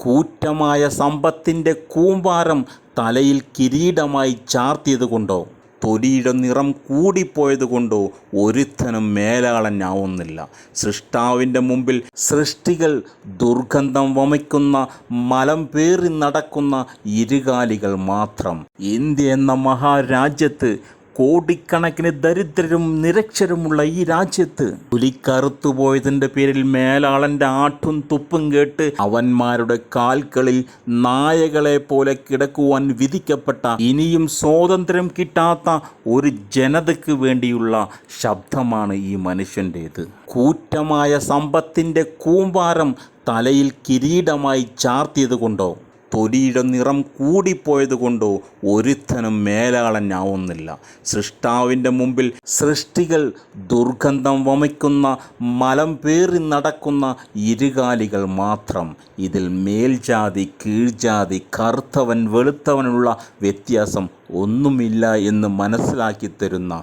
കൂറ്റമായ സമ്പത്തിൻ്റെ കൂമ്പാരം തലയിൽ കിരീടമായി ചാർത്തിയതുകൊണ്ടോ തൊലിയുടെ നിറം കൂടിപ്പോയതുകൊണ്ടോ ഒരുത്തനും മേലാളനാവുന്നില്ല. സൃഷ്ടാവിൻ്റെ മുമ്പിൽ സൃഷ്ടികൾ ദുർഗന്ധം വമിക്കുന്ന മലം പേറി നടക്കുന്ന ഇരുകാലികൾ മാത്രം. ഇന്ത്യ എന്ന മഹാരാജ്യത്ത്, കോടിക്കണക്കിന് ദരിദ്രരും നിരക്ഷരമുള്ള ഈ രാജ്യത്ത്, പുലിക്കറുത്തുപോയതിൻ്റെ പേരിൽ മേലാളൻ്റെ ആട്ടും തുപ്പും കേട്ട് അവന്മാരുടെ കാൽക്കളിൽ നായകളെ പോലെ കിടക്കുവാൻ വിധിക്കപ്പെട്ട, ഇനിയും സ്വാതന്ത്ര്യം കിട്ടാത്ത ഒരു ജനതയ്ക്ക് വേണ്ടിയുള്ള ശബ്ദമാണ് ഈ മനുഷ്യൻ്റേത്. കൂറ്റമായ സമ്പത്തിൻ്റെ കൂമ്പാരം തലയിൽ കിരീടമായി ചാർത്തിയതുകൊണ്ടോ തൊലിയുടെ നിറം കൂടിപ്പോയതുകൊണ്ടോ ഒരുത്തനും മേലാളനാവുന്നില്ല. സൃഷ്ടാവിൻ്റെ മുമ്പിൽ സൃഷ്ടികൾ ദുർഗന്ധം വമിക്കുന്ന മലം പേറി നടക്കുന്ന ഇരുകാലികൾ മാത്രം. ഇതിൽ മേൽജാതി കീഴ്ജാതി, കറുത്തവൻ വെളുത്തവനുള്ള വ്യത്യാസം ഒന്നുമില്ല എന്ന് മനസ്സിലാക്കി തരുന്ന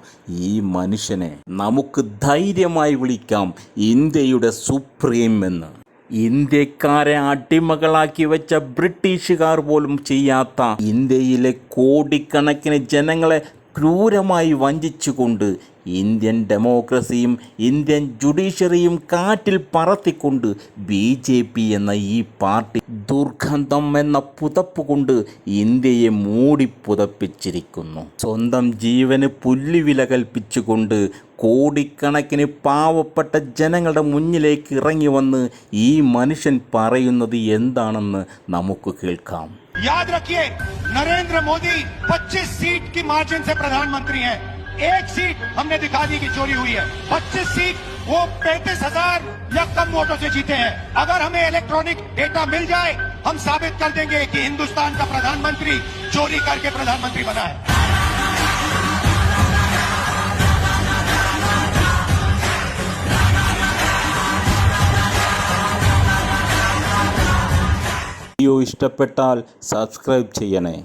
ഈ മനുഷ്യനെ നമുക്ക് ധൈര്യമായി വിളിക്കാം ഇന്ത്യയുടെ സുപ്രീം എന്ന്. ഇന്ത്യക്കാരെ അടിമകളാക്കി വെച്ച ബ്രിട്ടീഷുകാർ പോലും ചെയ്യാത്ത, ഇന്ത്യയിലെ കോടിക്കണക്കിന് ജനങ്ങളെ ക്രൂരമായി വഞ്ചിച്ചുകൊണ്ട് ഇന്ത്യൻ ഡെമോക്രസിയും ഇന്ത്യൻ ജുഡീഷ്യറിയും കാറ്റിൽ പറത്തിക്കൊണ്ട് BJP എന്ന ഈ പാർട്ടി ദുർഗന്ധം എന്ന പുതപ്പ് കൊണ്ട് ഇന്ത്യയെ മൂടി പുതപ്പിച്ചിരിക്കുന്നു. സ്വന്തം ജീവന് പുല്ലുവില കൽപ്പിച്ചുകൊണ്ട് കോടിക്കണക്കിന് പാവപ്പെട്ട ജനങ്ങളുടെ മുന്നിലേക്ക് ഇറങ്ങി വന്ന് ഈ മനുഷ്യൻ പറയുന്നത് എന്താണെന്ന് നമുക്ക് കേൾക്കാം. याद रखिए, नरेंद्र मोदी 25 सीट की मार्जिन से प्रधानमंत्री हैं। एक सीट हमने दिखा दी कि चोरी हुई है। 25 सीट वो 35,000 या कम वोटों से जीते हैं। अगर हमें इलेक्ट्रॉनिक डेटा मिल जाए, हम साबित कर देंगे कि हिंदुस्तान का प्रधानमंत्री चोरी करके प्रधानमंत्री बना है। വീഡിയോ ഇഷ്ടപ്പെട്ടാൽ സബ്സ്ക്രൈബ് ചെയ്യണേ.